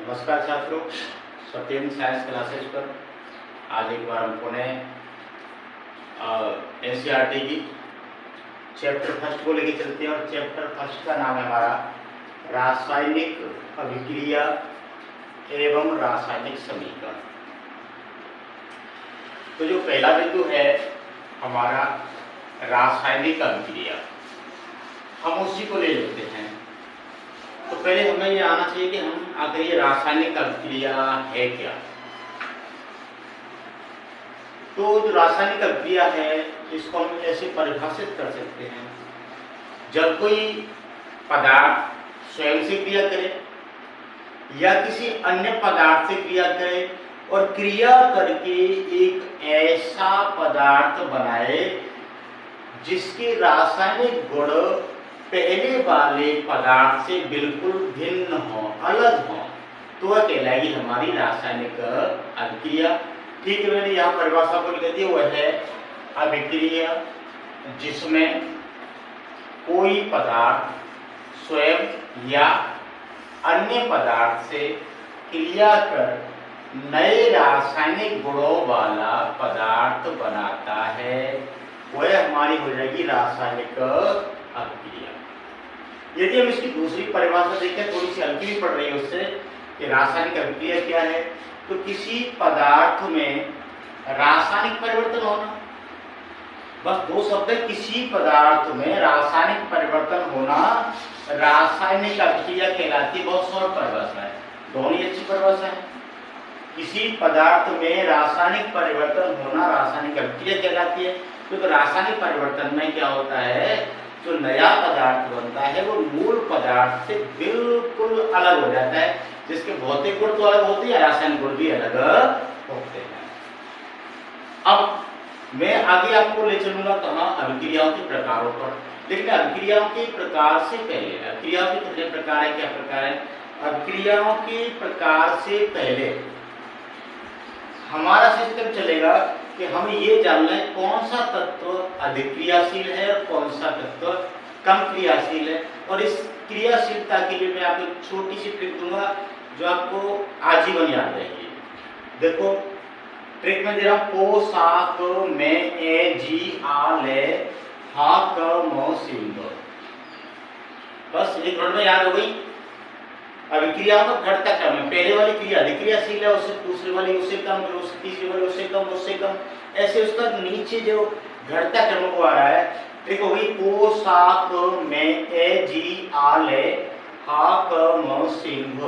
नमस्कार छात्रों, सत्यम science classes पर आज एक बार हम पुनः एनसीईआरटी की चैप्टर फर्स्ट को लेकर चलते हैं और चैप्टर फर्स्ट का नाम है हमारा रासायनिक अभिक्रिया एवं रासायनिक समीकरण। तो जो पहला बिंदु है हमारा रासायनिक अभिक्रिया, हम उसी को ले लेते हैं। तो पहले हमें ये आना चाहिए कि हम आखिर ये रासायनिक अभिक्रिया है क्या। तो जो रासायनिक अभिक्रिया है इसको हम ऐसे परिभाषित कर सकते हैं, जब कोई पदार्थ स्वयं से क्रिया करे या किसी अन्य पदार्थ से क्रिया करे और क्रिया करके एक ऐसा पदार्थ बनाए जिसके रासायनिक गुण पहले वाले पदार्थ से बिल्कुल भिन्न हो, अलग हो, तो वह कहलाएगी हमारी रासायनिक अभिक्रिया। ठीक है, मैंने यहाँ परिभाषा को लिख दी, वह है अभिक्रिया जिसमें कोई पदार्थ स्वयं या अन्य पदार्थ से क्रिया कर नए रासायनिक गुणों वाला पदार्थ बनाता है, वह हमारी हो जाएगी रासायनिक अभिक्रिया। यदि हम इसकी दूसरी परिभाषा देखें, थोड़ी सी हल्की भी पड़ रही है उससे, कि रासायनिक अभिक्रिया क्या है, तो किसी पदार्थ में रासायनिक परिवर्तन होना। बस दो शब्द है, किसी पदार्थ में रासायनिक परिवर्तन होना रासायनिक अभिक्रिया कहलाती है। बहुत शॉर्ट परिभाषा है, दोनों ही अच्छी परिभाषा है। किसी पदार्थ में रासायनिक परिवर्तन होना रासायनिक अभिक्रिया कहलाती है। तो रासायनिक परिवर्तन में क्या होता है, जो नया पदार्थ बनता है वो मूल पदार्थ से बिल्कुल अलग हो जाता है, जिसके भौतिक गुण तो अलग होते हैं, रासायनिक गुण भी अलग होते हैं। अब मैं आगे आपको ले चलूंगा कहाँ, अभिक्रियाओं के प्रकारों पर। लेकिन अभिक्रियाओं के प्रकार से पहले, अभिक्रियाओं के कितने प्रकार है, क्या प्रकार है, अभिक्रियाओं के प्रकार से पहले हमारा सिस्टम चलेगा कि हम ये जानना है कौन सा तत्व अधिक क्रियाशील है और कौन सा तत्व कम क्रियाशील है। और इस क्रियाशीलता के लिए मैं आपको छोटी सी ट्रिक दूंगा जो आपको आजीवन याद रहेगी। देखो ट्रिक में दे रहा हूं, पो सा क में ए जी आ ले हा क म सिंह, बस एक मिनट में याद हो गई। अभिक्रियाओं का घटता क्रम है, पहले वाली क्रिया अधिक क्रियाशील है, उससे दूसरी वाली उससे कम, फिर उससे तीसरी वाली उससे कम, उससे कम, ऐसे उसका नीचे जो घटता क्रम को आ रहा है। ठीक हो गई, पो सा क में ए जी आ ले हा क म सिंह,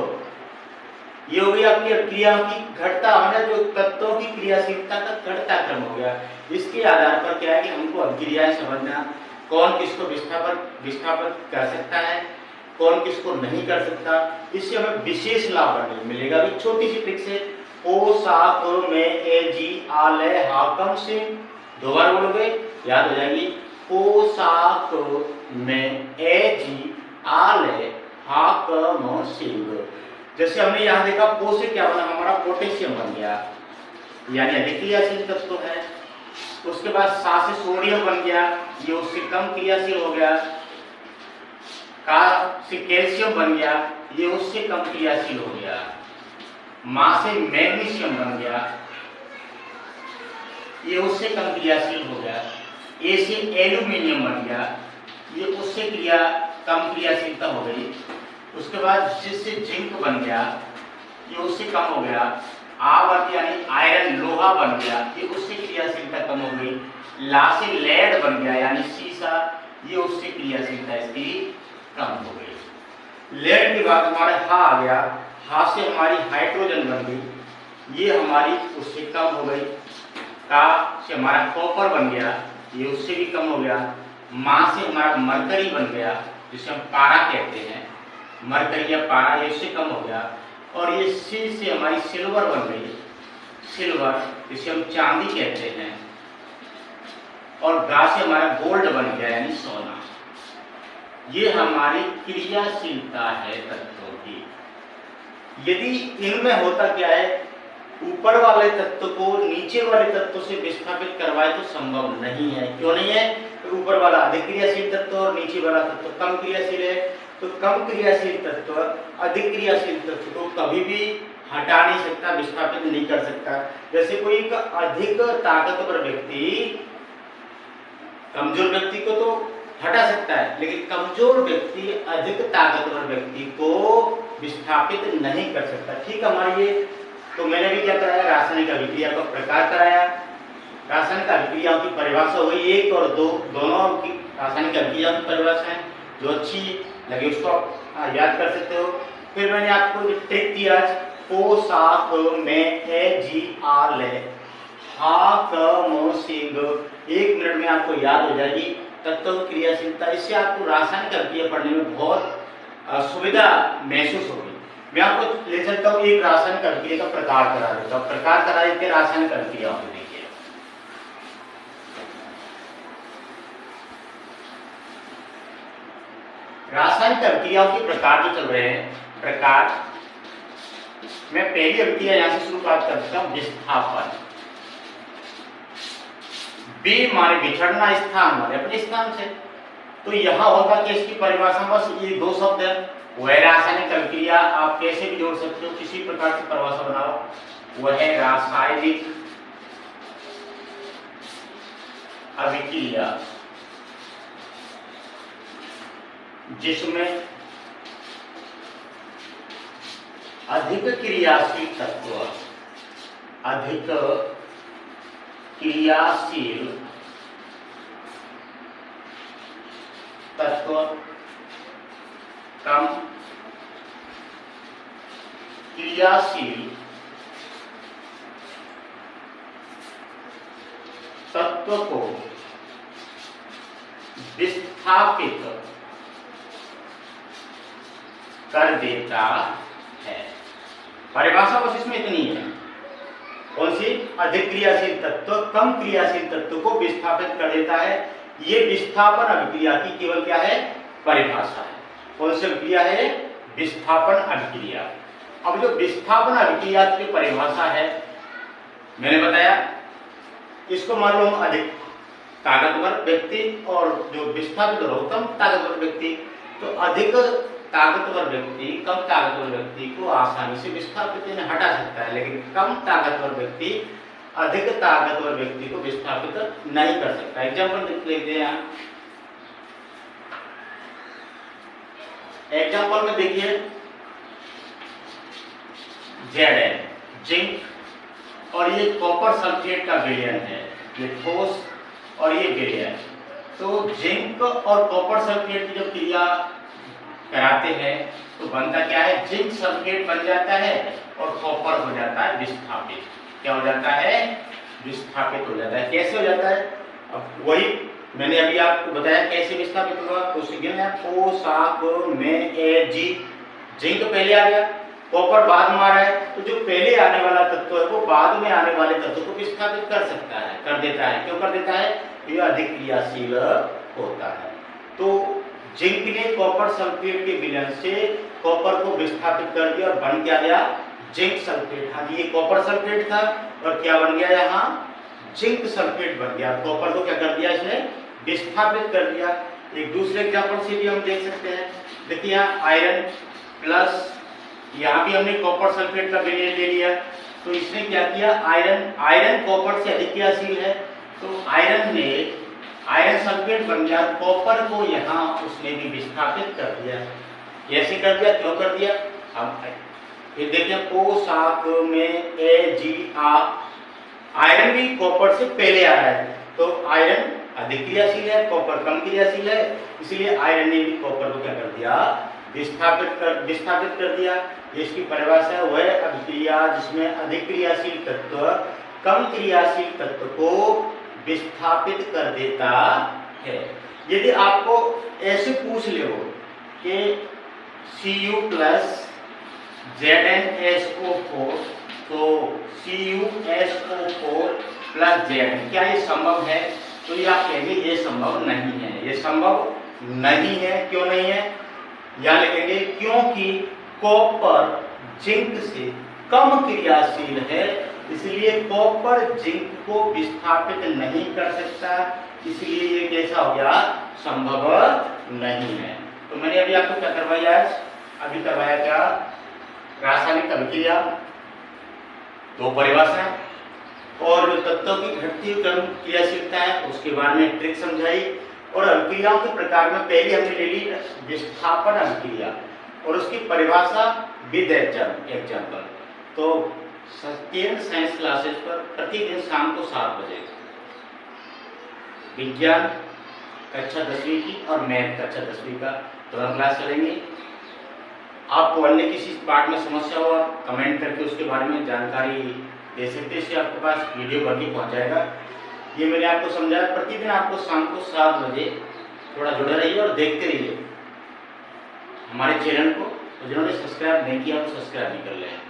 ये हो गई आपकी क्रियाओं की घटता होना, जो तत्वों की क्रियाशीलता का घटता क्रम हो गया। इसके आधार पर क्या है कि हमको अभिक्रियाएं समझना, कौन किसको विस्थापित कर सकता है, कौन किसको नहीं कर सकता, इससे हमें विशेष लाभ मिलेगा। अभी छोटी सी ट्रिक से, ओ सा क में ए जी आ ले हा कम सिंह, दो बार बोलोगे याद हो जाएगी। ओ सा क में ए जी आ ले हा क म सिंह। जैसे हमने यहाँ देखा, पो से क्या बना, हमारा पोटेशियम बन गया, यानी अधिक क्रियाशील तत्व है। उसके बाद सा से सोडियम बन गया, ये उससे कम क्रियाशील हो गया। का से कैल्शियम बन गया, ये उससे कम क्रियाशील हो गया। मा से मैग्नीशियम बन गया, ये उससे कम क्रियाशील हो गया। ए से एल्यूमिनियम बन गया, ये उससे कम क्रियाशीलता हो गई। उसके बाद जिससे जिंक बन गया, ये उससे कम हो गया। आवर्त यानी आयरन लोहा बन गया, ये उससे क्रियाशीलता कम हो गई। ला से लेड बन गया यानी सीसा, ये उससे क्रियाशीलता इसकी कम हो गई। लेड के बाद हमारे हा आ गया, हा से हमारी हाइड्रोजन बन गई, ये हमारी उससे कम हो गई। का से हमारा कॉपर बन गया, ये उससे भी कम हो गया। मा से हमारा मरकरी बन गया, जिसे हम पारा कहते हैं, मरकरी या पारा, ये उससे कम हो गया। और ये सी से हमारी सिल्वर बन गई, सिल्वर जिसे हम चांदी कहते हैं। और गा से हमारा गोल्ड बन गया यानी सोना। ये हमारी क्रियाशीलता है तत्वों की। यदि इनमें होता क्या है, ऊपर वाले तत्व को नीचे वाले तत्व से विस्थापित करवाए तो संभव नहीं है। क्यों नहीं है? तो ऊपर वाला अधिक क्रियाशील तत्व और नीचे वाला तत्व कम क्रियाशील है। तो कम क्रियाशील तत्व अधिक क्रियाशील तत्व को कभी भी हटा नहीं सकता, विस्थापित नहीं कर सकता। जैसे कोई एक अधिक ताकतवर व्यक्ति कमजोर व्यक्ति को तो हटा सकता है, लेकिन कमजोर व्यक्ति अधिक ताकतवर व्यक्ति को विस्थापित नहीं कर सकता। ठीक हमारी ये, तो मैंने भी क्या कराया, रासायनिक अभिक्रिया का प्रकार कराया, रासायनिक अभिक्रियाओं की परिभाषा हुई 1 और 2 दोनों की रासायनिक अभिक्रियाओं की परिभाषा है, जो अच्छी लगे उसको आप याद कर सकते हो। फिर मैंने आपको ट्रिक दिया आज, पोशाक में AGR ले हा क म सिंग, 1 मिनट में आपको याद हो जाएगी तत्व क्रियाशीलता। इससे आपको रासायनिक अभिक्रिया पढ़ने में बहुत सुविधा महसूस होगी। मैं आपको ले चलता हूँ, एक रासायनिक अभिक्रिया का प्रकार करा देता हूँ। प्रकार करा देते रासायनिक अभिक्रिया को, देखिए रासायनिक अभिक्रियाओं के प्रकार जो चल रहे हैं, प्रकार मैं पहली अभिक्रिया यहां से शुरुआत कर देता हूं, विस्थापन। बी माने बिछड़ना, स्थान माने अपने स्थान से। तो यहां होगा कि इसकी परिभाषा बस ये 2 शब्द है। वह रासायनिक अभिक्रिया आप कैसे भी जोड़ सकते हो, किसी प्रकार की परिभाषा बनाओ, वह रासायनिक अभिक्रिया जिसमें अधिक क्रियाशील तत्व, अधिक क्रियाशील तत्व, कम क्रियाशील तत्व को विस्थापित कर देता है। परिभाषा बस इसमें इतनी है। कौन सी? अधिक क्रियाशील तत्व कम क्रियाशील तत्व को विस्थापित कर देता है। ये विस्थापन अभिक्रिया की केवल क्या है? परिभाषा है। कौन सी अभिक्रिया है? विस्थापन अभिक्रिया। अब जो विस्थापन अभिक्रिया की परिभाषा है, मैंने बताया इसको मान लो हम अधिक ताकतवर व्यक्ति और जो विस्थापित हो कम ताकतवर व्यक्ति। तो अधिक ताकतवर व्यक्ति कम ताकतवर व्यक्ति को आसानी से विस्थापित हटा सकता है, लेकिन कम ताकतवर व्यक्ति अधिक ताकतवर व्यक्ति को विस्थापित नहीं कर सकता। एग्जाम्पल लेते हैं यहाँ। एग्जाम्पल में देखिए Zn जिंक और ये कॉपर सल्फेट का विलयन है, ये ठोस और ये विलयन। तो जिंक और कॉपर सल्फेट की जब क्रिया कराते हैं तो बनता क्या है? जिंक सल्फेट बन जाता है और कॉपर हो जाता है विस्थापित। क्या हो जाता है? विस्थापित हो जाता है। कैसे हो जाता है? अब वही मैंने अभी आपको बताया कैसे विस्थापित होगा। तो पोशाक में Ag, जिंक पहले आ गया, कॉपर बाद में आ रहा है। तो जो पहले आने वाला तत्व है वो बाद में आने वाले तत्व को विस्थापित कर सकता है, कर देता है। क्यों कर देता है? ये अधिक क्रियाशील होता है। तो जिंक ने कॉपर सल्फेट के विलयन से कॉपर को विस्थापित कर दिया और बन क्या गया? Zinc sulphate. हाँ, ये कॉपर सल्फेट था और क्या बन गया? यहाँ जिंक सल्फेट बन गया। कॉपर को क्या कर दिया? इसने विस्थापित कर दिया। एक दूसरे एग्जाम्पल से भी हम देख सकते हैं। देखिए यहाँ आयरन प्लस, यहाँ भी हमने कॉपर सल्फेट का विलयन ले लिया। तो इसने क्या किया? आयरन कॉपर से अधिक क्रियाशील है, तो आयरन सल्फेट बन गया। कॉपर को यहाँ उसने भी विस्थापित कर दिया। कैसे कर दिया? क्यों कर दिया? हम फिर देखें, पोशाक में Ag, आयरन भी कॉपर से पहले आ रहा है। तो आयरन अधिक क्रियाशील है, कॉपर कम क्रियाशील है, इसलिए आयरन ने भी कॉपर को क्या कर दिया? विस्थापित कर दिया। इसकी परिभाषा वह अभिक्रिया जिसमें अधिक क्रियाशील तत्व कम क्रियाशील तत्व को विस्थापित कर देता है। यदि आपको ऐसे पूछ ले कि Cu प्लस ZnSO4, तो CuSO4 प्लस Zn, क्या ये संभव है? तो ये आप कहेंगे ये संभव नहीं है। ये संभव नहीं है। क्यों नहीं है? या लिखेंगे क्योंकि कॉपर जिंक से कम क्रियाशील है, इसलिए कॉपर जिंक को विस्थापित नहीं कर सकता, इसलिए ये कैसा हो गया? संभव नहीं है। तो मैंने अभी आपको क्या करवाया आज, अभी करवाया क्या, रासायनिक अभिक्रिया, दो परिभाषाएं और जो तत्वों की घटती हुई क्रम क्रियाशीलता है उसके बारे में ट्रिक समझाई। और अभिक्रियाओं के प्रकार में पहले हमने ले ली विस्थापन अभिक्रिया और उसकी परिभाषा विद एग्जाम्पल। तो सत्येंद्र साइंस क्लासेस पर प्रतिदिन शाम को 7 बजे विज्ञान कक्षा 10वीं की और मैथ कक्षा 10वीं का दोनों क्लास चलेंगे। आपको अन्य किसी पार्ट में समस्या हो आप कमेंट करके उसके बारे में जानकारी दे सकते हैं, इससे आपके पास वीडियो बन के पहुँच जाएगा। ये मैंने आपको समझाया, प्रतिदिन आपको शाम को 7 बजे थोड़ा जुड़े रहिए और देखते रहिए हमारे चैनल को। तो जिन्होंने सब्सक्राइब नहीं किया तो सब्सक्राइब भी कर लें।